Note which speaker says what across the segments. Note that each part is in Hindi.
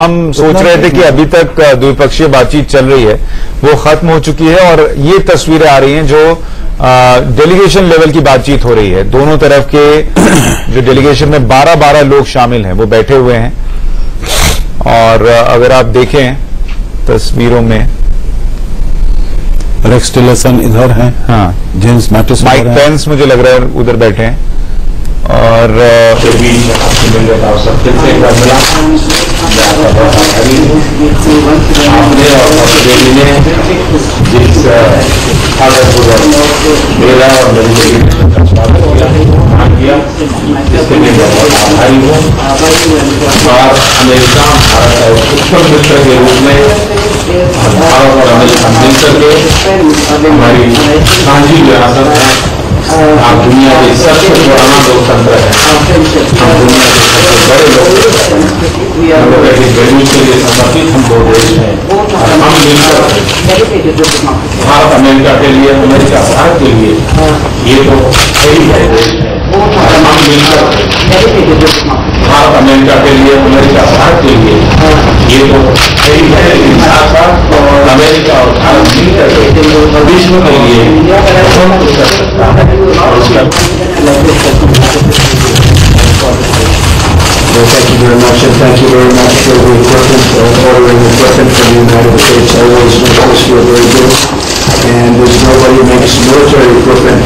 Speaker 1: हम सोच रहे थे कि अभी तक द्विपक्षीय बातचीत चल रही है, वो खत्म हो चुकी है और ये तस्वीरें आ रही हैं जो डेलीगेशन लेवल की बातचीत हो रही है। दोनों तरफ के जो डेलीगेशन में 12-12 लोग शामिल हैं वो बैठे हुए हैं और अगर आप देखें तस्वीरों में
Speaker 2: रेक्स टिलरसन इधर हैं, हाँ, जेम्स मैटिस,
Speaker 1: माइक पेंस मुझे लग रहा है उधर बैठे हैं और
Speaker 3: आपने और ऑस्ट्रेलिया ने जिस मेरा और मेरी किया इसके लिए बहुत आभारी हूँ और अमेरिका भारत का उत्तम मित्र के रूप में भारत और अमेरिका मिलकर के हमारी साझी विरासत है। आप दुनिया के सबसे पुराना लोकतंत्र है, हम दुनिया के सबसे बड़े लोकतंत्र वैल्यूज के लिए समर्पित हम दो देश हैं और हम मिलकर भारत अमेरिका के लिए, अमेरिका भारत के लिए ये तो सही है देश है और हम मिलकर भारत अमेरिका के लिए, अमेरिका भारत के लिए ये तो सही है। साथ साथ अमेरिका और भारत मिलकर विश्व के लिए बहुत कुछ कर सकता है।
Speaker 4: Well, thank you very much, and thank you very much for the equipment, ordering equipment from the United States. Always makes us feel very good. And there's nobody who makes military equipment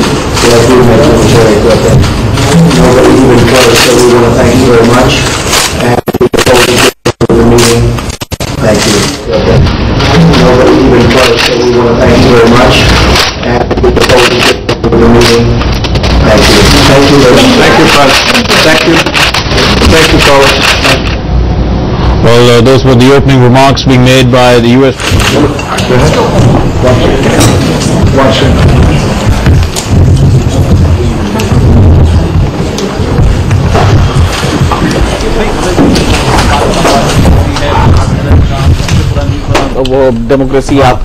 Speaker 4: like we make military equipment. Nobody even close, so we want to thank you very much. And we look forward to the meeting. Thank you. Nobody even close, so we want to thank you very much. And we look forward to the meeting. Thank you. Thank you very much.
Speaker 2: Thank you, President. Thank you. Thank you, folks. Well, those were the opening remarks being made by the U.S.
Speaker 5: वो डेमोक्रेसी आप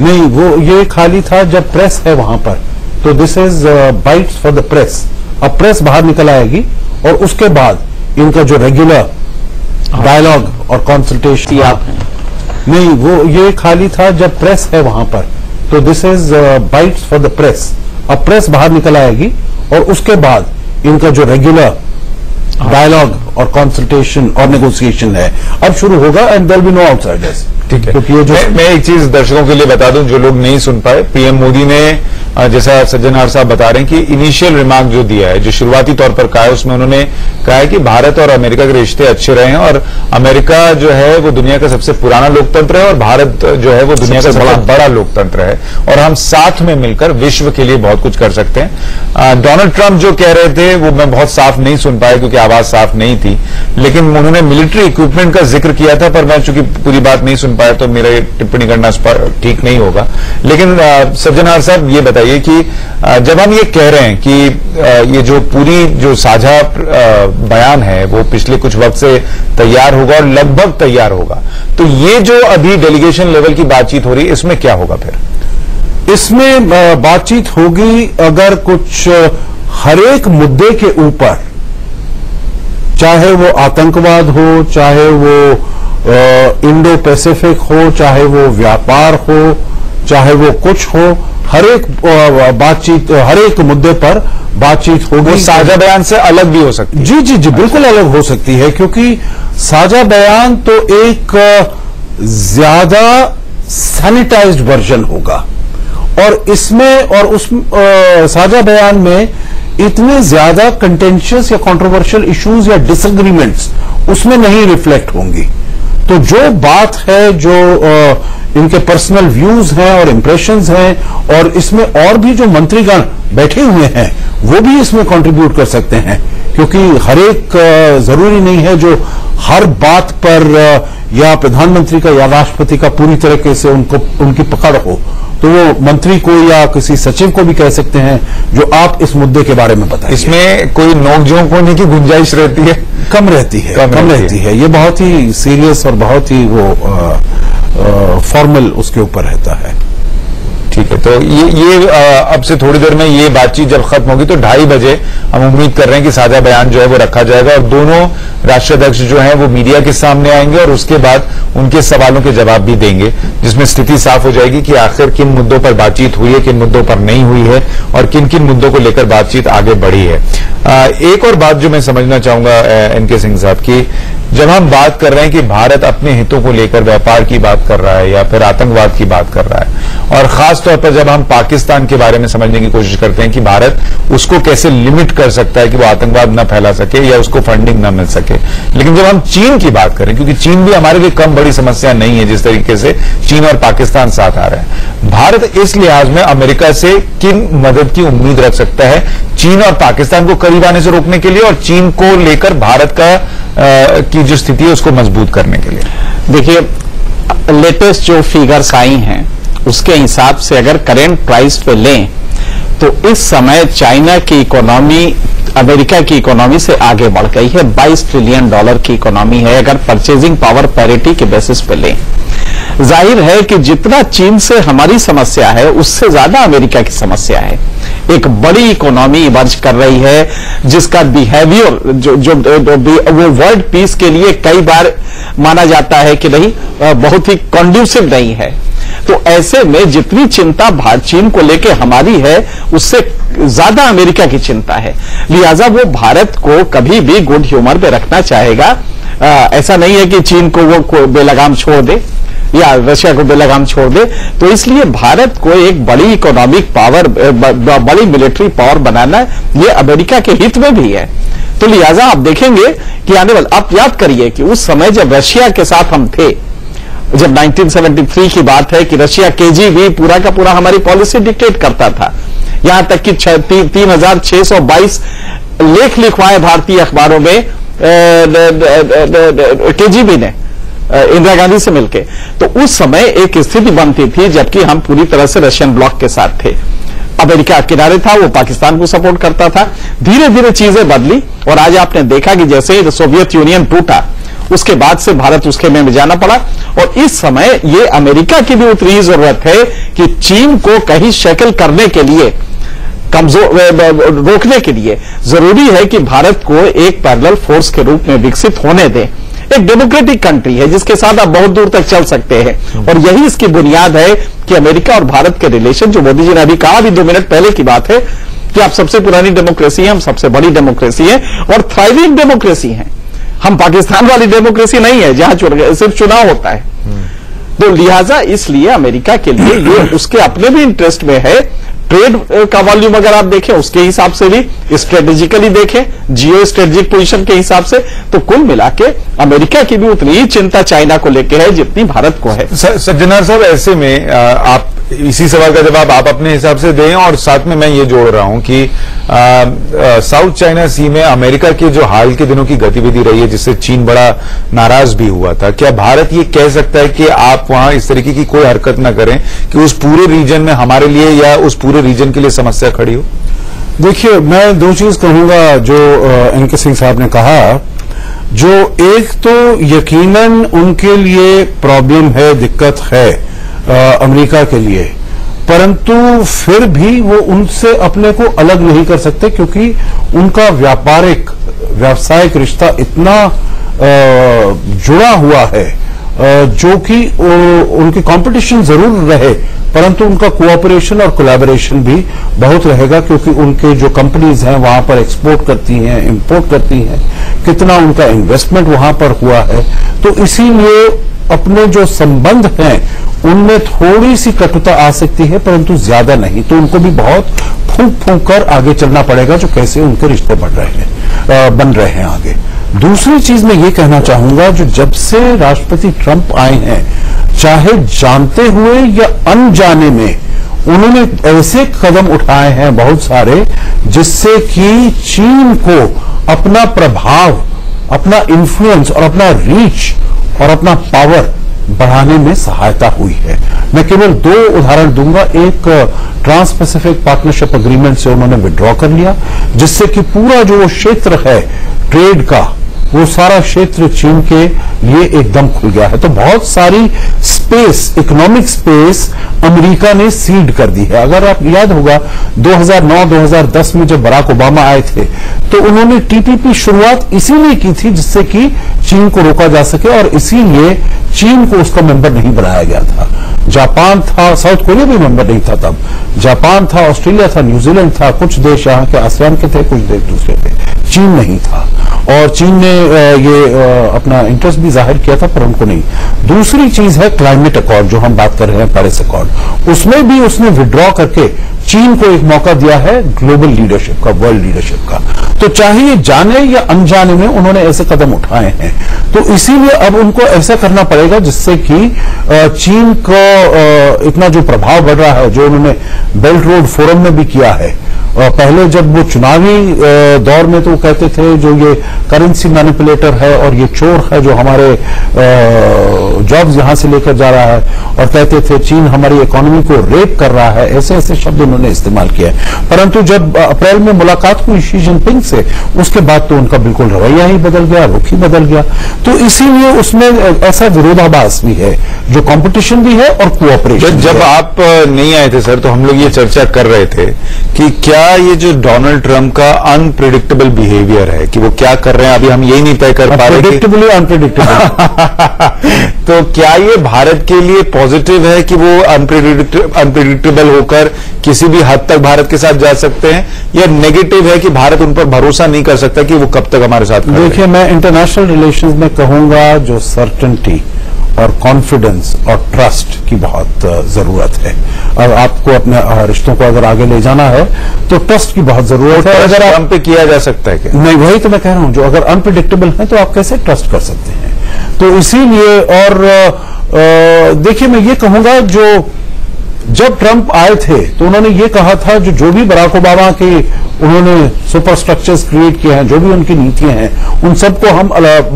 Speaker 2: नहीं, वो ये खाली था जब प्रेस है वहां पर, तो this is bites for the press. अब प्रेस बाहर निकल आएगी और उसके बाद इनका जो रेगुलर डायलॉग और कंसल्टेशन
Speaker 5: आप
Speaker 2: नहीं, वो ये खाली था जब प्रेस है वहां पर, तो this is bites for the press. अब प्रेस बाहर निकल आएगी और उसके बाद इनका जो रेगुलर डायलॉग और कंसल्टेशन और नेगोशिएशन है अब शुरू होगा and there will be no outsiders.
Speaker 1: ठीक है,
Speaker 2: क्योंकि ये जो
Speaker 1: मैं एक चीज दर्शकों के लिए बता दूं जो लोग नहीं सुन पाए, पीएम मोदी ने जैसा सज्जनहार साहब बता रहे हैं कि इनिशियल रिमार्क जो दिया है, जो शुरुआती तौर पर कहा है, उसमें उन्होंने कहा है कि भारत और अमेरिका के रिश्ते अच्छे रहे हैं और अमेरिका जो है वो दुनिया का सबसे पुराना लोकतंत्र है और भारत जो है वो दुनिया का सबसे बड़ा लोकतंत्र है और हम साथ में मिलकर विश्व के लिए बहुत कुछ कर सकते हैं। डोनाल्ड ट्रंप जो कह रहे थे वो मैं बहुत साफ नहीं सुन पाया क्योंकि आवाज साफ नहीं थी, लेकिन उन्होंने मिलिट्री इक्विपमेंट का जिक्र किया था, पर मैं चूंकि पूरी बात नहीं सुन पाया तो मेरा टिप्पणी करना ठीक नहीं होगा। लेकिन सज्जनहार साहब ये बताइए कि जब हम ये कह रहे हैं कि ये जो पूरी जो साझा बयान है वो पिछले कुछ वक्त से तैयार होगा और लगभग तैयार होगा, तो ये जो अभी डेलीगेशन लेवल की बातचीत हो रही है इसमें क्या होगा? फिर
Speaker 2: इसमें बातचीत होगी अगर कुछ हर एक मुद्दे के ऊपर, चाहे वो आतंकवाद हो, चाहे वो इंडो पैसिफिक हो, चाहे वो व्यापार हो, चाहे वो कुछ हो, हर एक बातचीत, हर एक मुद्दे पर बातचीत होगी।
Speaker 1: साझा बयान से अलग भी हो सकती है।
Speaker 2: जी जी जी, बिल्कुल अलग हो सकती है, क्योंकि साझा बयान तो एक ज्यादा सैनिटाइज्ड वर्जन होगा और इसमें और उस साझा बयान में इतने ज्यादा कंटेंशियस या कंट्रोवर्शियल इश्यूज या डिसएग्रीमेंट्स उसमें नहीं रिफ्लेक्ट होंगी। तो जो बात है, जो इनके पर्सनल व्यूज हैं और इंप्रेशंस हैं, और इसमें और भी जो मंत्रीगण बैठे हुए हैं वो भी इसमें कंट्रीब्यूट कर सकते हैं, क्योंकि हर एक जरूरी नहीं है जो हर बात पर या प्रधानमंत्री का या राष्ट्रपति का पूरी तरीके से उनकी पकड़ हो, तो वो मंत्री को या किसी सचिव को भी कह सकते हैं जो आप इस मुद्दे के बारे में बताइए।
Speaker 1: इसमें कोई नोकझोंक होने की गुंजाइश रहती है?
Speaker 2: कम रहती है, कम रहती है। ये बहुत ही सीरियस और बहुत ही वो फॉर्मल उसके ऊपर रहता है।
Speaker 1: ठीक है, तो ये अब से थोड़ी देर में ये बातचीत जब खत्म होगी तो 2:30 बजे हम उम्मीद कर रहे हैं कि साझा बयान जो है वो रखा जाएगा और दोनों राष्ट्राध्यक्ष जो हैं वो मीडिया के सामने आएंगे और उसके बाद उनके सवालों के जवाब भी देंगे, जिसमें स्थिति साफ हो जाएगी कि आखिर किन मुद्दों पर बातचीत हुई है, किन मुद्दों पर नहीं हुई है और किन किन मुद्दों को लेकर बातचीत आगे बढ़ी है। एक और बात जो मैं समझना चाहूंगा एनके सिंह साहब की, जब हम बात कर रहे हैं कि भारत अपने हितों को लेकर व्यापार की बात कर रहा है या फिर आतंकवाद की बात कर रहा है और खास तौर पर जब हम पाकिस्तान के बारे में समझने की कोशिश करते हैं कि भारत उसको कैसे लिमिट कर सकता है कि वो आतंकवाद न फैला सके या उसको फंडिंग न मिल सके, लेकिन जब हम चीन की बात करें, क्योंकि चीन भी हमारे लिए कम बड़ी समस्या नहीं है जिस तरीके से चीन और पाकिस्तान साथ आ रहे हैं, भारत इस लिहाज में अमेरिका से किन मदद की उम्मीद रख सकता है चीन और पाकिस्तान को करीब आने से रोकने के लिए और चीन को लेकर भारत का की जो स्थिति है उसको मजबूत करने के लिए?
Speaker 5: देखिए, लेटेस्ट जो फिगर्स आई हैं उसके हिसाब से अगर करेंट प्राइस पे लें तो इस समय चाइना की इकोनॉमी अमेरिका की इकोनॉमी से आगे बढ़ गई है। $22 ट्रिलियन की इकोनॉमी है अगर परचेजिंग पावर पैरिटी के बेसिस पे लें। जाहिर है कि जितना चीन से हमारी समस्या है उससे ज्यादा अमेरिका की समस्या है। एक बड़ी इकोनॉमी इमर्ज कर रही है जिसका बिहेवियर वो वर्ल्ड पीस के लिए कई बार माना जाता है कि नहीं बहुत ही कॉन्ड्यूसिव नहीं है। तो ऐसे में जितनी चिंता चीन को लेके हमारी है उससे ज्यादा अमेरिका की चिंता है, लिहाजा वो भारत को कभी भी गुड ह्यूमर पे रखना चाहेगा। ऐसा नहीं है कि चीन को वो बेलगाम छोड़ दे या रशिया को बेलगाम छोड़ दे, तो इसलिए भारत को एक बड़ी इकोनॉमिक पावर बड़ी मिलिट्री पावर बनाना ये अमेरिका के हित में भी है। तो लिहाजा आप देखेंगे कि आने वाले, आप याद करिए कि उस समय जब रशिया के साथ हम थे, जब 1973 की बात है कि रशिया केजीबी पूरा का पूरा हमारी पॉलिसी डिक्टेट करता था, यहां तक कि 3622 लेख लिखवाए भारतीय अखबारों में केजीबी ने इंदिरा गांधी से मिलके। तो उस समय एक स्थिति बनती थी जबकि हम पूरी तरह से रशियन ब्लॉक के साथ थे, अमेरिका किनारे था, वो पाकिस्तान को सपोर्ट करता था। धीरे धीरे चीजें बदली और आज आपने देखा कि जैसे सोवियत यूनियन टूटा उसके बाद से भारत उसके में जाना पड़ा और इस समय ये अमेरिका की भी उतनी जरूरत है कि चीन को कहीं शैकल करने के लिए, कमजोर रोकने के लिए जरूरी है कि भारत को एक पैरेलल फोर्स के रूप में विकसित होने दें। एक डेमोक्रेटिक कंट्री है जिसके साथ आप बहुत दूर तक चल सकते हैं और यही इसकी बुनियाद है कि अमेरिका और भारत के रिलेशन, जो मोदी जी ने अभी कहा, अभी 2 मिनट पहले की बात है कि आप सबसे पुरानी डेमोक्रेसी है, हम सबसे बड़ी डेमोक्रेसी है और थ्राइविंग डेमोक्रेसी है। हम पाकिस्तान वाली डेमोक्रेसी नहीं है जहां सिर्फ चुनाव होता है। तो लिहाजा इसलिए अमेरिका के लिए ये उसके अपने भी इंटरेस्ट में है। ट्रेड का वॉल्यूम अगर आप देखें उसके हिसाब से भी, स्ट्रेटेजिकली देखें, जियो स्ट्रेटेजिक पोजीशन के हिसाब से, तो कुल मिला के अमेरिका की भी उतनी ही चिंता चाइना को लेकर है जितनी भारत को है।
Speaker 1: सज्जनार साहब, ऐसे में आप इसी सवाल का जवाब आप अपने हिसाब से दें और साथ में मैं ये जोड़ रहा हूं कि साउथ चाइना सी में अमेरिका के जो हाल के दिनों की गतिविधि रही है जिससे चीन बड़ा नाराज भी हुआ था, क्या भारत ये कह सकता है कि आप वहां इस तरीके की कोई हरकत न करें कि उस पूरे रीजन में हमारे लिए या उस पूरे रीजन के लिए समस्या खड़ी हो?
Speaker 2: देखिए, मैं 2 चीज कहूंगा जो एनके सिंह साहब ने कहा। जो एक तो यकीनन उनके लिए प्रॉब्लम है, दिक्कत है अमेरिका के लिए, परंतु फिर भी वो उनसे अपने को अलग नहीं कर सकते क्योंकि उनका व्यावसायिक रिश्ता इतना जुड़ा हुआ है जो कि उनकी कंपटीशन जरूर रहे परंतु उनका कोऑपरेशन और कोलैबोरेशन भी बहुत रहेगा क्योंकि उनके जो कंपनीज हैं वहां पर एक्सपोर्ट करती हैं, इंपोर्ट करती हैं, कितना उनका इन्वेस्टमेंट वहां पर हुआ है। तो इसीलिए अपने जो संबंध हैं उनमें थोड़ी सी कटुता आ सकती है परंतु ज्यादा नहीं। तो उनको भी बहुत फूंक फूंक कर आगे चलना पड़ेगा जो कैसे उनके रिश्ते बन रहे हैं आगे। दूसरी चीज मैं ये कहना चाहूंगा, जो जब से राष्ट्रपति ट्रंप आए हैं, चाहे जानते हुए या अनजाने में, उन्होंने ऐसे कदम उठाए हैं बहुत सारे जिससे कि चीन को अपना प्रभाव, अपना इन्फ्लुएंस और अपना रीच और अपना पावर बढ़ाने में सहायता हुई है। मैं केवल 2 उदाहरण दूंगा। एक ट्रांस पैसिफिक पार्टनरशिप एग्रीमेंट से उन्होंने विड्रॉ कर लिया जिससे कि पूरा जो क्षेत्र है ट्रेड का वो सारा क्षेत्र चीन के लिए एकदम खुल गया है। तो बहुत सारी स्पेस, इकोनॉमिक स्पेस अमेरिका ने सीड कर दी है। अगर आप याद होगा 2009-2010 में जब बराक ओबामा आए थे तो उन्होंने टीपीपी शुरुआत इसीलिए की थी जिससे कि चीन को रोका जा सके, और इसीलिए चीन को उसका मेंबर नहीं बनाया गया था। जापान था, साउथ कोरिया भी मेंबर नहीं था तब, जापान था, ऑस्ट्रेलिया था, न्यूजीलैंड था, कुछ देश यहाँ के आसियान के थे, कुछ देश दूसरे थे, चीन नहीं था। और चीन ने ये अपना इंटरेस्ट भी जाहिर किया था, पर उनको नहीं। दूसरी चीज है क्लाइमेट अकॉर्ड, जो हम बात कर रहे हैं पेरिस अकॉर्ड, उसमें भी उसने विड्रॉ करके चीन को एक मौका दिया है ग्लोबल लीडरशिप का, वर्ल्ड लीडरशिप का। तो चाहे ये जाने या अनजाने में उन्होंने ऐसे कदम उठाए हैं, तो इसीलिए अब उनको ऐसा करना पड़ेगा जिससे कि चीन को इतना जो प्रभाव बढ़ रहा है, जो उन्होंने बेल्ट रोड फोरम में भी किया है। पहले जब वो चुनावी दौर में तो कहते थे जो ये करेंसी मैनिपुलेटर है और ये चोर है जो हमारे जॉब्स यहां से लेकर जा रहा है, और कहते थे चीन हमारी इकोनॉमी को रेप कर रहा है, ऐसे ऐसे शब्द उन्होंने इस्तेमाल किया। परंतु जब अप्रैल में मुलाकात हुई शी जिनपिंग से, उसके बाद तो उनका बिल्कुल रवैया ही बदल गया, रुख ही बदल गया। तो इसीलिए उसमें ऐसा विरोधाभास भी है, जो कंपटीशन भी है और कोऑपरेशन।
Speaker 1: जब आप नहीं आए थे सर, तो हम लोग ये चर्चा कर रहे थे कि क्या ये जो डोनाल्ड ट्रंप का अनप्रिडिक्टेबल बिहेवियर है कि वो क्या कर रहे हैं, अभी हम यही नहीं तय कर पा रहे।
Speaker 2: प्रिडिक्टेबल अनप्रिडिक्टेबल
Speaker 1: तो क्या ये भारत के लिए पॉजिटिव है कि वो अनप्रिडिक्टेबल होकर किसी भी हद तक भारत के साथ जा सकते हैं, या नेगेटिव है कि भारत उन पर भरोसा नहीं कर सकता कि वो कब तक हमारे साथ खड़े हैं?
Speaker 2: देखिए, मैं इंटरनेशनल रिलेशंस में कहूंगा जो सर्टेनिटी और कॉन्फिडेंस और ट्रस्ट की बहुत जरूरत है। और आपको अपने रिश्तों को अगर आगे ले जाना है तो ट्रस्ट की बहुत जरूरत है।
Speaker 1: अगर आप पे किया जा सकता है क्या?
Speaker 2: नहीं, वही तो मैं कह रहा हूं, जो अगर अनप्रिडिक्टेबल है तो आप कैसे ट्रस्ट कर सकते हैं? तो इसीलिए, और देखिए मैं ये कहूंगा, जो जब ट्रंप आए थे तो उन्होंने ये कहा था जो भी बराक ओबामा के उन्होंने सुपर स्ट्रक्चर्स क्रिएट किए हैं, जो भी उनकी नीतियां हैं, उन सबको हम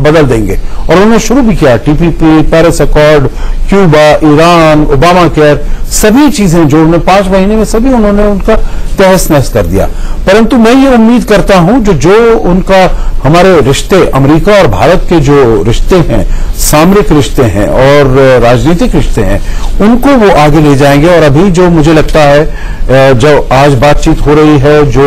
Speaker 2: बदल देंगे। और उन्होंने शुरू भी किया, TPP, Paris accord, Cuba, Iran, Obama care, सभी चीजें जो उन्होंने 5 महीने में सभी उन्होंने उनका तहस नहस कर दिया। परंतु मैं ये उम्मीद करता हूं जो उनका हमारे रिश्ते, अमेरिका और भारत के जो रिश्ते हैं, सामरिक रिश्ते हैं और राजनीतिक रिश्ते हैं, उनको वो आगे ले जाएंगे। और अभी जो मुझे लगता है, जो आज बातचीत हो रही है, जो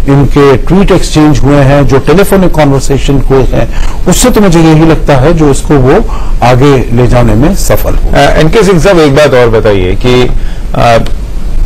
Speaker 2: इनके ट्वीट एक्सचेंज हुए हैं, जो टेलीफोनिक कॉन्वर्सेशन हुए हैं, उससे तो मुझे यही लगता है जो इसको वो आगे ले जाने में सफल हो।
Speaker 1: एनके सिंह साहब, एक बात और बताइए कि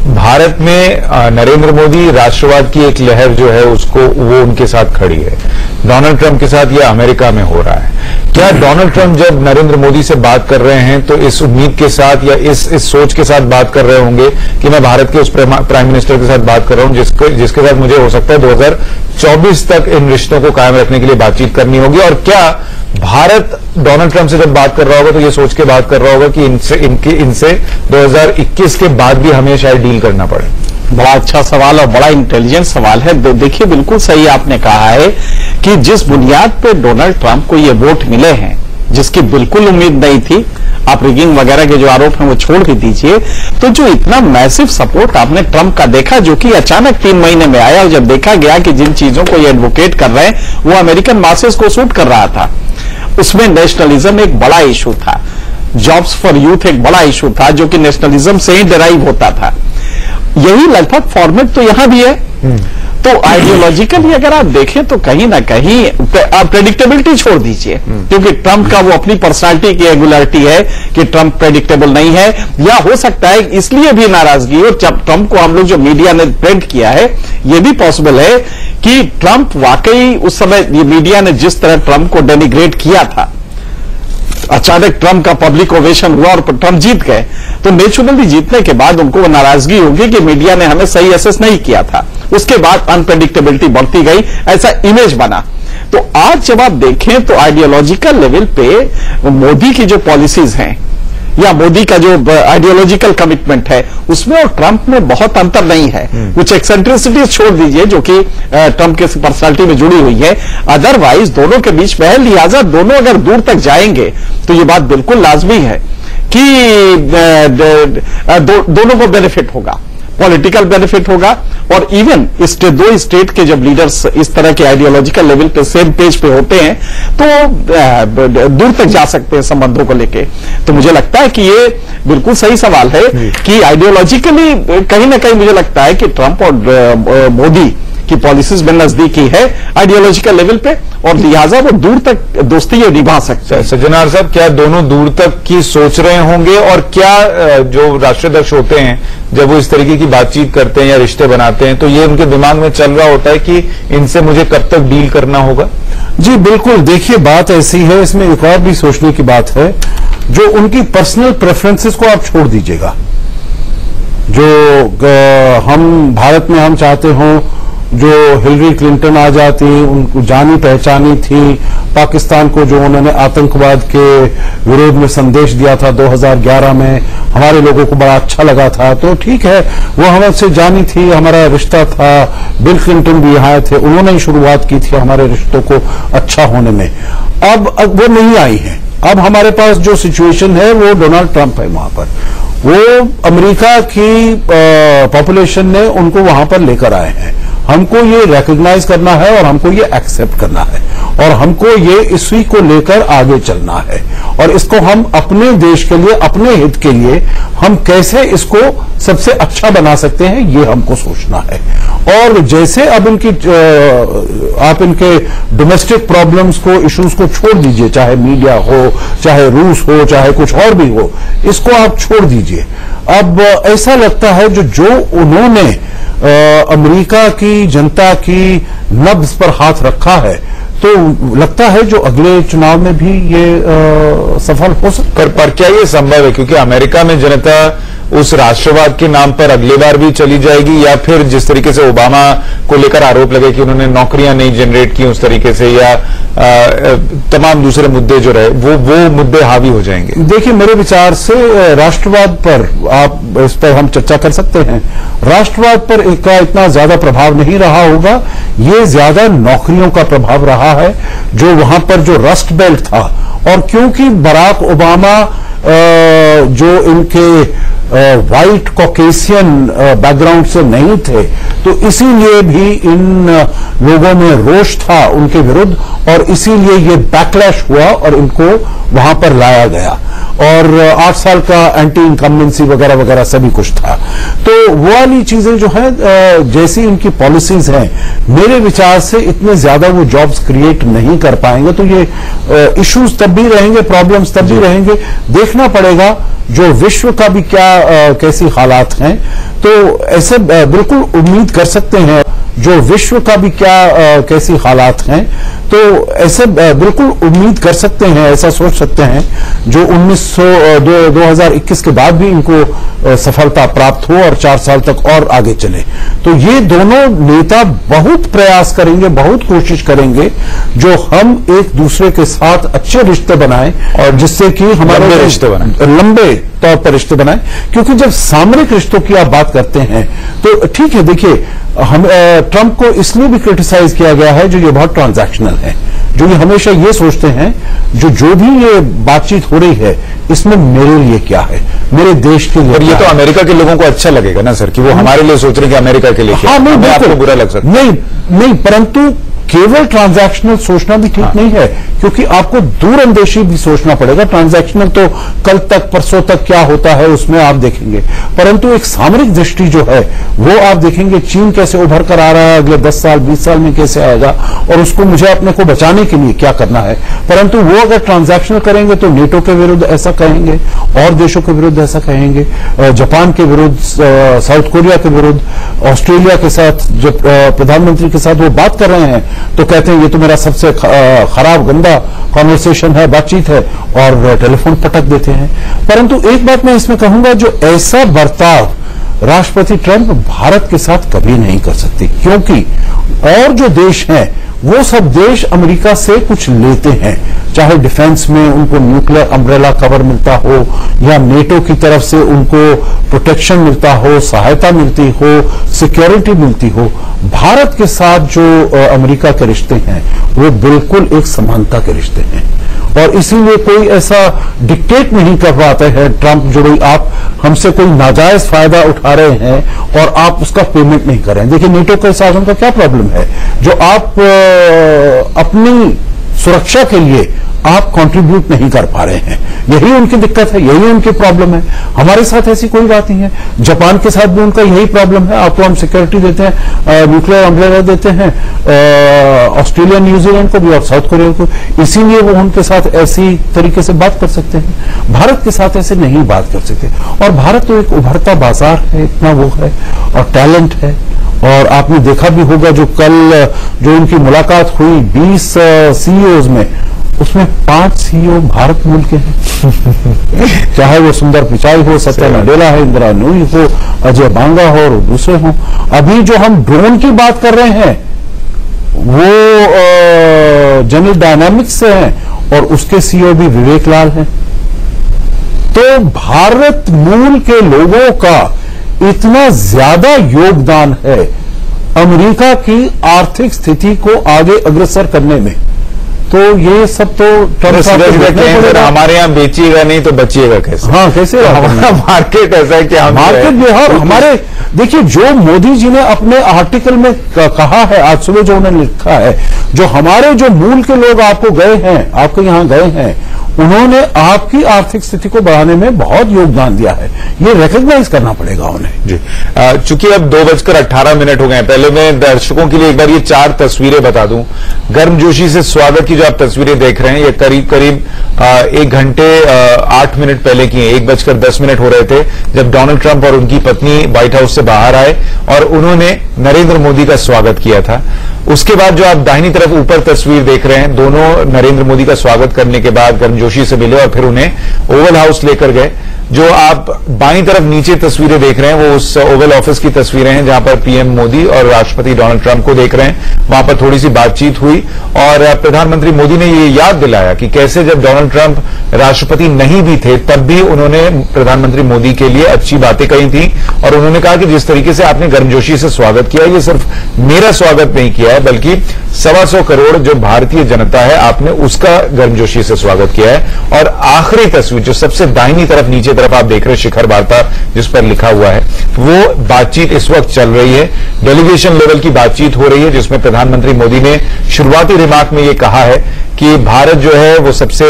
Speaker 1: भारत में नरेंद्र मोदी राष्ट्रवाद की एक लहर जो है उसको वो उनके साथ खड़ी है, डोनाल्ड ट्रंप के साथ यह अमेरिका में हो रहा है। क्या डोनाल्ड ट्रंप जब नरेंद्र मोदी से बात कर रहे हैं तो इस उम्मीद के साथ या इस सोच के साथ बात कर रहे होंगे कि मैं भारत के उस प्राइम मिनिस्टर के साथ बात कर रहा हूं जिसके साथ मुझे हो सकता है 2024 तक इन रिश्तों को कायम रखने के लिए बातचीत करनी होगी? और क्या भारत डोनाल्ड ट्रंप से जब बात कर रहा होगा तो ये सोच के बात कर रहा होगा कि इनसे 2021 के बाद भी हमें शायद डील करना पड़े?
Speaker 5: बड़ा अच्छा सवाल और बड़ा इंटेलिजेंट सवाल है। देखिए, बिल्कुल सही आपने कहा है कि जिस बुनियाद पे डोनाल्ड ट्रंप को ये वोट मिले हैं, जिसकी बिल्कुल उम्मीद नहीं थी, आप रिगिंग वगैरह के जो आरोप हैं वो छोड़ के दीजिए, तो जो इतना मैसिव सपोर्ट आपने ट्रंप का देखा, जो कि अचानक 3 महीने में आया, और जब देखा गया कि जिन चीजों को ये एडवोकेट कर रहे हैं वो अमेरिकन मासेस को सूट कर रहा था, उसमें नेशनलिज्म एक बड़ा इशू था, जॉब्स फॉर यूथ एक बड़ा इशू था, जो कि नेशनलिज्म से ही डिराइव होता था। यही लगभग फॉर्मेट तो यहां भी है। तो आइडियोलॉजिकली अगर आप देखें तो कहीं ना कहीं आप प्रेडिक्टेबिलिटी छोड़ दीजिए, क्योंकि ट्रंप का वो अपनी पर्सनालिटी की रेगुलरिटी है कि ट्रंप प्रेडिक्टेबल नहीं है, या हो सकता है इसलिए भी नाराजगी, और जब ट्रंप को हम लोग जो मीडिया ने प्रिंट किया है, ये भी पॉसिबल है कि ट्रंप वाकई उस समय ये मीडिया ने जिस तरह ट्रंप को डेनिग्रेट किया था, अचानक ट्रंप का पब्लिक ओवेशन हुआ और ट्रंप जीत गए, तो नेचुरली जीतने के बाद उनको नाराजगी होगी कि मीडिया ने हमें सही असेस नहीं किया था। उसके बाद अनप्रेडिक्टेबिलिटी बढ़ती गई, ऐसा इमेज बना। तो आज जब आप देखें तो आइडियोलॉजिकल लेवल पे मोदी की जो पॉलिसीज हैं या मोदी का जो आइडियोलॉजिकल कमिटमेंट है, उसमें और ट्रंप में बहुत अंतर नहीं है। कुछ एक्सेंट्रिसिटीज छोड़ दीजिए जो कि ट्रंप के पर्सनालिटी में जुड़ी हुई है, अदरवाइज दोनों के बीच में है। लिहाजा दोनों अगर दूर तक जाएंगे तो ये बात बिल्कुल लाजमी है कि दोनों को बेनिफिट होगा। पॉलिटिकल बेनिफिट होगा, और इवन दो स्टेट के जब लीडर्स इस तरह के आइडियोलॉजिकल लेवल पे सेम पेज पे होते हैं तो दूर तक जा सकते हैं संबंधों को लेके। तो मुझे लगता है कि ये बिल्कुल सही सवाल है कि आइडियोलॉजिकली कहीं ना कहीं मुझे लगता है कि ट्रंप और मोदी की पॉलिसीज में नजदीकी है आइडियोलॉजिकल लेवल पे, और लिहाजा वो दूर तक दोस्ती ये निभा सकते हैं।
Speaker 1: सज्जनार साहब, क्या दोनों दूर तक की सोच रहे होंगे, और क्या जो राष्ट्राध्यक्ष होते हैं जब वो इस तरीके की बातचीत करते हैं या रिश्ते बनाते हैं तो ये उनके दिमाग में चल रहा होता है कि इनसे मुझे कब तक डील करना होगा?
Speaker 2: जी बिल्कुल, देखिए बात ऐसी है, इसमें एक और भी सोचने की बात है, जो उनकी पर्सनल प्रेफरेंसेस को आप छोड़ दीजिएगा। जो हम भारत में हम चाहते हों जो हिलरी क्लिंटन आ जाती, उनको जानी पहचानी थी, पाकिस्तान को जो उन्होंने आतंकवाद के विरोध में संदेश दिया था 2011 में, हमारे लोगों को बड़ा अच्छा लगा था, तो ठीक है, वो हमसे जानी थी, हमारा रिश्ता था। बिल क्लिंटन भी यहाँ थे, उन्होंने ही शुरुआत की थी हमारे रिश्तों को अच्छा होने में। अब वो नहीं आई है। अब हमारे पास जो सिचुएशन है वो डोनाल्ड ट्रंप है वहां पर, वो अमेरिका की पॉपुलेशन ने उनको वहां पर लेकर आए हैं। हमको ये रिकॉग्नाइज करना है और हमको ये एक्सेप्ट करना है, और हमको ये इसी को लेकर आगे चलना है, और इसको हम अपने देश के लिए, अपने हित के लिए हम कैसे इसको सबसे अच्छा बना सकते हैं, ये हमको सोचना है। और जैसे अब आप इनके डोमेस्टिक प्रॉब्लम्स को, इश्यूज को छोड़ दीजिए, चाहे मीडिया हो, चाहे रूस हो, चाहे कुछ और भी हो, इसको आप छोड़ दीजिए। अब ऐसा लगता है जो उन्होंने अमेरिका की जनता की नब्ज पर हाथ रखा है, तो लगता है जो अगले चुनाव में भी ये सफल हो सकता है।
Speaker 1: पर क्या ये संभव है? क्योंकि अमेरिका में जनता उस राष्ट्रवाद के नाम पर अगली बार भी चली जाएगी, या फिर जिस तरीके से ओबामा को लेकर आरोप लगे कि उन्होंने नौकरियां नहीं जनरेट की उस तरीके से, या तमाम दूसरे मुद्दे जो रहे वो मुद्दे हावी हो जाएंगे?
Speaker 2: देखिए, मेरे विचार से राष्ट्रवाद पर, आप इस पर हम चर्चा कर सकते हैं, राष्ट्रवाद पर का इतना ज्यादा प्रभाव नहीं रहा होगा, ये ज्यादा नौकरियों का प्रभाव रहा है, जो वहां पर जो रस्ट बेल्ट था। और क्योंकि बराक ओबामा जो इनके व्हाइट कॉकेशियन बैकग्राउंड से नहीं थे, तो इसीलिए भी इन लोगों में रोष था उनके विरुद्ध, और इसीलिए ये बैकलैश हुआ और इनको वहां पर लाया गया, और 8 साल का एंटी इनकम्बेंसी वगैरह वगैरह सभी कुछ था। तो वो वाली चीजें जो है, जैसी इनकी पॉलिसीज हैं, मेरे विचार से इतने ज्यादा वो जॉब्स क्रिएट नहीं कर पाएंगे। तो ये इश्यूज तब भी रहेंगे, प्रॉब्लम्स तब भी रहेंगे। देखना पड़ेगा जो विश्व का भी क्या कैसी हालात हैं, तो ऐसे बिल्कुल उम्मीद कर सकते हैं, जो विश्व का भी क्या कैसी हालात हैं, तो ऐसे बिल्कुल उम्मीद कर सकते हैं, ऐसा सोच सकते हैं, जो 2021 के बाद भी इनको सफलता प्राप्त हो और 4 साल तक और आगे चले। तो ये दोनों नेता बहुत प्रयास करेंगे, बहुत कोशिश करेंगे, जो हम एक दूसरे के साथ अच्छे रिश्ते बनाएं, और जिससे कि हमारे
Speaker 1: रिश्ते बनाएं,
Speaker 2: लंबे तौर पर रिश्ते बनाएं। क्योंकि जब सामरिक रिश्तों की आप बात करते हैं, तो ठीक है, देखिए, हम ट्रंप को इसलिए भी क्रिटिसाइज किया गया है जो ये बहुत ट्रांजैक्शनल है, जो ये हमेशा ये सोचते हैं जो भी ये बातचीत हो रही है, इसमें मेरे लिए क्या है, मेरे देश के लिए।
Speaker 1: और ये तो अमेरिका के लोगों को अच्छा लगेगा ना सर, कि वो हमारे लिए सोच रहे हैं कि अमेरिका के लिए क्या।
Speaker 2: हाँ, नहीं,
Speaker 1: आपको बुरा लग सकता है।
Speaker 2: नहीं, परंतु केवल ट्रांजैक्शनल सोचना भी ठीक नहीं है, क्योंकि आपको दूरअंदेशी भी सोचना पड़ेगा। ट्रांजैक्शनल तो कल तक, परसों तक क्या होता है उसमें आप देखेंगे, परंतु एक सामरिक दृष्टि जो है वो आप देखेंगे, चीन कैसे उभर कर आ रहा है, अगले 10 साल 20 साल में कैसे आएगा, और उसको मुझे अपने को बचाने के लिए क्या करना है। परंतु वो अगर ट्रांजैक्शनल करेंगे तो नेटो के विरुद्ध ऐसा कहेंगे, और देशों के विरुद्ध ऐसा कहेंगे, जापान के विरुद्ध, साउथ कोरिया के विरुद्ध, ऑस्ट्रेलिया के साथ जब प्रधानमंत्री के साथ वो बात कर रहे हैं, तो कहते हैं ये तो मेरा सबसे खराब गंदा कॉन्वर्सेशन है, बातचीत है, और टेलीफोन पटक देते हैं। परंतु एक बात मैं इसमें कहूंगा, जो ऐसा बर्ताव राष्ट्रपति ट्रंप भारत के साथ कभी नहीं कर सकते, क्योंकि और जो देश हैं वो सब देश अमेरिका से कुछ लेते हैं, चाहे डिफेंस में उनको न्यूक्लियर अम्ब्रेला कवर मिलता हो, या नेटो की तरफ से उनको प्रोटेक्शन मिलता हो, सहायता मिलती हो, सिक्योरिटी मिलती हो। भारत के साथ जो अमेरिका के रिश्ते हैं वो बिल्कुल एक समानता के रिश्ते हैं, और इसीलिए कोई ऐसा डिक्टेट नहीं कर पाते हैं ट्रंप जो भाई आप हमसे कोई नाजायज फायदा उठा रहे हैं और आप उसका पेमेंट नहीं कर रहे हैं। देखिए नेटो के साथ उनका क्या प्रॉब्लम है, जो आप अपनी सुरक्षा के लिए आप कंट्रीब्यूट नहीं कर पा रहे हैं, यही उनकी दिक्कत है, यही उनकी प्रॉब्लम है। हमारे साथ ऐसी कोई बात नहीं है। जापान के साथ भी उनका यही प्रॉब्लम है, आपको हम सिक्योरिटी देते हैं, न्यूक्लियर अम्ब्रेला देते हैं, ऑस्ट्रेलिया न्यूजीलैंड को भी और साउथ कोरिया को, इसीलिए वो उनके साथ ऐसी तरीके से बात कर सकते हैं। भारत के साथ ऐसे नहीं बात कर सकते। और भारत तो एक उभरता बाजार है, इतना वो है और टैलेंट है। और आपने देखा भी होगा जो कल जो उनकी मुलाकात हुई 20 सीईओज में, उसमें 5 सीईओ भारत मूल के हैं। चाहे वो सुंदर पिचाई हो, सत्या नाडेला है, इंदिरा नूई हो, अजय बांगा हो और दूसरे हो। अभी जो हम ड्रोन की बात कर रहे हैं वो जनरल डायनामिक्स से हैं और उसके सीईओ भी विवेक लाल हैं। तो भारत मूल के लोगों का इतना ज्यादा योगदान है अमेरिका की आर्थिक स्थिति को आगे अग्रसर करने में। तो ये सब तो
Speaker 1: हमारे यहाँ बेचिएगा नहीं तो बचिएगा कैसे?
Speaker 2: हाँ, कैसे?
Speaker 1: हमारा मार्केट ऐसा है कि हम
Speaker 2: मार्केट बिहार हमारे, देखिए जो मोदी जी ने अपने आर्टिकल में कहा है, आज सुबह जो उन्होंने लिखा है, जो हमारे जो मूल के लोग आपको गए हैं, आपके यहाँ गए हैं, उन्होंने आपकी आर्थिक स्थिति को बढ़ाने में बहुत योगदान दिया है, ये रिकॉग्नाइज करना पड़ेगा उन्हें
Speaker 1: जी। चूंकि अब 2:18 हो गए, पहले मैं दर्शकों के लिए एक बार ये 4 तस्वीरें बता दूं। गर्मजोशी से स्वागत की जो आप तस्वीरें देख रहे हैं, ये करीब 1 घंटे 8 मिनट पहले की है। 1:10 हो रहे थे जब डोनाल्ड ट्रंप और उनकी पत्नी व्हाइट हाउस से बाहर आए और उन्होंने नरेंद्र मोदी का स्वागत किया था। उसके बाद जो आप दाहिनी तरफ ऊपर तस्वीर देख रहे हैं, दोनों नरेंद्र मोदी का स्वागत करने के बाद गर्मजोशी से मिले और फिर उन्हें ओवल हाउस लेकर गए। जो आप बाईं तरफ नीचे तस्वीरें देख रहे हैं वो उस ओवल ऑफिस की तस्वीरें हैं जहां पर पीएम मोदी और राष्ट्रपति डोनाल्ड ट्रंप को देख रहे हैं। वहां पर थोड़ी सी बातचीत हुई और प्रधानमंत्री मोदी ने ये याद दिलाया कि कैसे जब डोनाल्ड ट्रंप राष्ट्रपति नहीं भी थे तब भी उन्होंने प्रधानमंत्री मोदी के लिए अच्छी बातें कही थी। और उन्होंने कहा कि जिस तरीके से आपने गर्मजोशी से स्वागत किया, ये सिर्फ मेरा स्वागत नहीं किया है बल्कि 125 करोड़ जो भारतीय जनता है आपने उसका गर्मजोशी से स्वागत किया है। और आखिरी तस्वीर जो सबसे दाहिनी तरफ नीचे तरफ आप देख रहे हैं, शिखर वार्ता जिस पर लिखा हुआ है, वो बातचीत इस वक्त चल रही है। डेलीगेशन लेवल की बातचीत हो रही है जिसमें प्रधानमंत्री मोदी ने शुरुआती रिमार्क में ये कहा है कि भारत जो है वो सबसे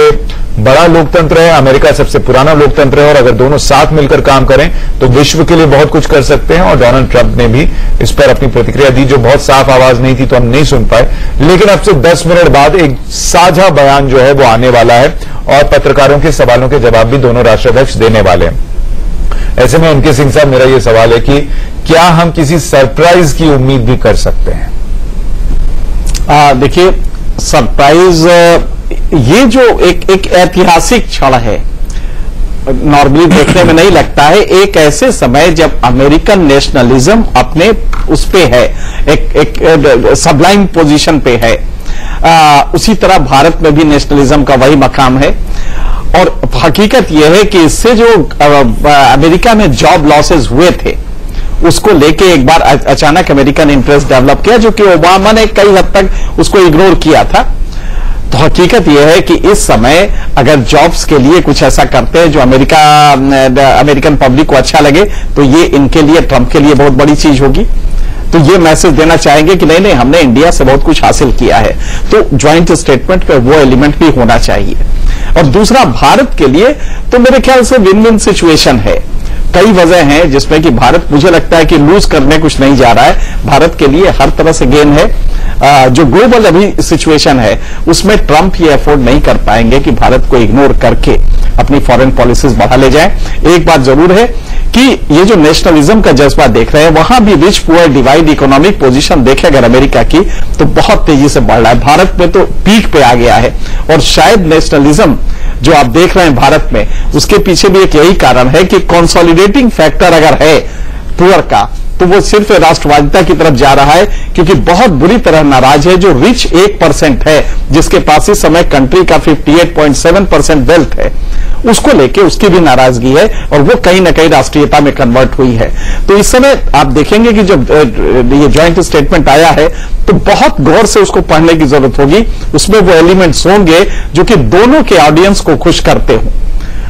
Speaker 1: बड़ा लोकतंत्र है, अमेरिका सबसे पुराना लोकतंत्र है और अगर दोनों साथ मिलकर काम करें तो विश्व के लिए बहुत कुछ कर सकते हैं। और डोनाल्ड ट्रंप ने भी इस पर अपनी प्रतिक्रिया दी जो बहुत साफ आवाज नहीं थी तो हम नहीं सुन पाए, लेकिन अब से 10 मिनट बाद एक साझा बयान जो है वो आने वाला है और पत्रकारों के सवालों के जवाब भी दोनों राष्ट्राध्यक्ष देने वाले हैं। ऐसे में एनके सिंह साहब, मेरा ये सवाल है कि क्या हम किसी सरप्राइज की उम्मीद भी कर सकते हैं?
Speaker 5: देखिए, सरप्राइज ये जो एक ऐतिहासिक क्षण है, नॉर्मली देखने में नहीं लगता है। एक ऐसे समय जब अमेरिकन नेशनलिज्म अपने उस पे है, एक सबलाइम पोजीशन पे है। उसी तरह भारत में भी नेशनलिज्म का वही मकाम है। और हकीकत यह है कि इससे जो अमेरिका में जॉब लॉसेस हुए थे उसको लेके एक बार अचानक अमेरिकन इंटरेस्ट डेवलप किया, जो कि ओबामा ने कई हद तक उसको इग्नोर किया था। तो हकीकत यह है कि इस समय अगर जॉब्स के लिए कुछ ऐसा करते हैं जो अमेरिकन पब्लिक को अच्छा लगे तो ये इनके लिए, ट्रंप के लिए बहुत बड़ी चीज होगी। तो ये मैसेज देना चाहेंगे कि नहीं हमने इंडिया से बहुत कुछ हासिल किया है। तो ज्वाइंट स्टेटमेंट पे वो एलिमेंट भी होना चाहिए। और दूसरा, भारत के लिए तो मेरे ख्याल से विन विन सिचुएशन है। कई वजह हैं जिसमें कि भारत, मुझे लगता है कि लूज करने कुछ नहीं जा रहा है। भारत के लिए हर तरह से गेन है। जो ग्लोबल अभी सिचुएशन है उसमें ट्रंप ये अफोर्ड नहीं कर पाएंगे कि भारत को इग्नोर करके अपनी फॉरेन पॉलिसीज बढ़ा ले जाएं। एक बात जरूर है कि ये जो नेशनलिज्म का जज्बा देख रहे हैं, वहां भी rich poor divide economic position देखे अगर अमेरिका की तो बहुत तेजी से बढ़ रहा है। भारत में तो पीक पे आ गया है और शायद नेशनलिज्म जो आप देख रहे हैं भारत में, उसके पीछे भी एक यही कारण है कि कंसोलिडेटिंग फैक्टर अगर है पुअर का तो वो सिर्फ राष्ट्रवादिता की तरफ जा रहा है, क्योंकि बहुत बुरी तरह नाराज है जो रिच 1% है, जिसके पास इस समय कंट्री का 58.7% वेल्थ है, उसको लेके उसकी भी नाराजगी है और वो कहीं ना कहीं राष्ट्रीयता में कन्वर्ट हुई है। तो इस समय आप देखेंगे कि जब ये ज्वाइंट स्टेटमेंट आया है तो बहुत गौर से उसको पढ़ने की जरूरत होगी। उसमें वो एलिमेंट्स होंगे जो कि दोनों के ऑडियंस को खुश करते हों,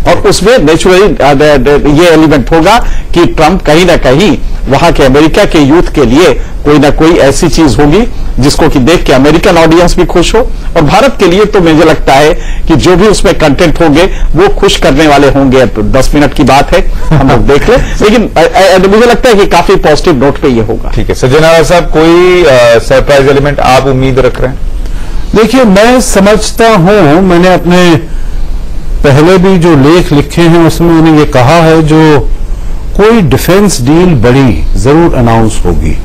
Speaker 5: और उसमें नेचुरली ये एलिमेंट होगा कि ट्रंप कहीं ना कहीं वहां के अमेरिका के यूथ के लिए कोई ना कोई ऐसी चीज होगी जिसको कि देख के अमेरिकन ऑडियंस भी खुश हो, और भारत के लिए तो मुझे लगता है कि जो भी उसमें कंटेंट होंगे वो खुश करने वाले होंगे। तो 10 मिनट की बात है, हम लोग देख लें, लेकिन मुझे लगता है कि काफी पॉजिटिव नोट पे ये होगा।
Speaker 1: ठीक है सज्जन आर्य साहब, कोई सरप्राइज एलिमेंट आप उम्मीद रख रहे हैं?
Speaker 2: देखिए, मैं समझता हूं, मैंने अपने पहले भी जो लेख लिखे हैं उसमें मैंने ये कहा है जो कोई डिफेंस डील बड़ी जरूर अनाउंस होगी,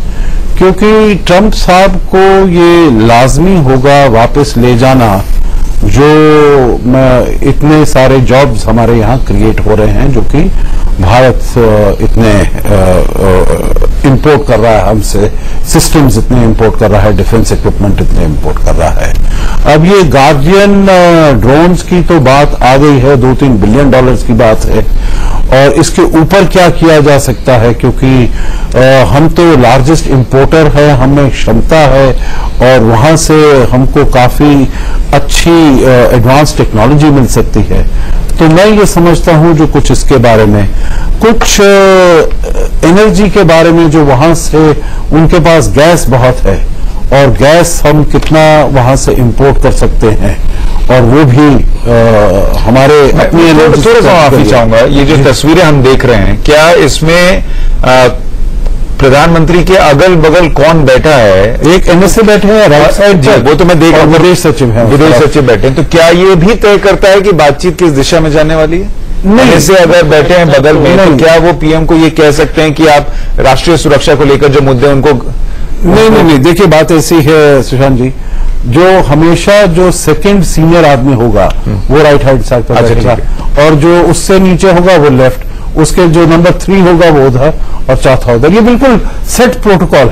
Speaker 2: क्योंकि ट्रंप साहब को ये लाजमी होगा वापस ले जाना जो इतने सारे जॉब्स हमारे यहाँ क्रिएट हो रहे हैं, जो कि भारत इतने इंपोर्ट कर रहा है हमसे, सिस्टम्स इतने इंपोर्ट कर रहा है, डिफेंस इक्विपमेंट इतने इंपोर्ट कर रहा है। अब ये गार्डियन ड्रोन्स की तो बात आ गई है, $2-3 बिलियन की बात है, और इसके ऊपर क्या किया जा सकता है, क्योंकि हम तो लार्जेस्ट इंपोर्टर है, हमें क्षमता है और वहां से हमको काफी अच्छी एडवांस टेक्नोलॉजी मिल सकती है। तो मैं ये समझता हूं जो कुछ इसके बारे में, कुछ एनर्जी के बारे में, जो वहां से उनके पास गैस बहुत है और गैस हम कितना वहां से इंपोर्ट कर सकते हैं, और वो भी हमारे अपनी एनर्जी।
Speaker 1: थोड़ा सा माफी चाहूंगा, ये जो तस्वीरें हम देख रहे हैं, क्या इसमें प्रधानमंत्री के अगल बगल कौन बैठा है?
Speaker 2: एक एनएसए बैठे हैं राइट साइड,
Speaker 1: वो तो मैं देख रहा हूं,
Speaker 2: विदेश सचिव है,
Speaker 1: विदेश सचिव बैठे हैं। तो क्या ये भी तय करता है कि बातचीत किस दिशा में जाने वाली है?
Speaker 2: नहीं,
Speaker 1: ऐसे अगर बैठे हैं बगल में, तो क्या वो पीएम को ये कह सकते हैं कि आप राष्ट्रीय सुरक्षा को लेकर जो मुद्दे उनको?
Speaker 2: नहीं, देखिए बात ऐसी है सुशांत जी, जो हमेशा जो सेकंड सीनियर आदमी होगा वो राइट हैंड साइड पर बैठेगा, और जो उससे नीचे होगा वो लेफ्ट, उसके जो नंबर 3 होगा वो उधर और चौथा उधर। ये बिल्कुल सेट प्रोटोकॉल है।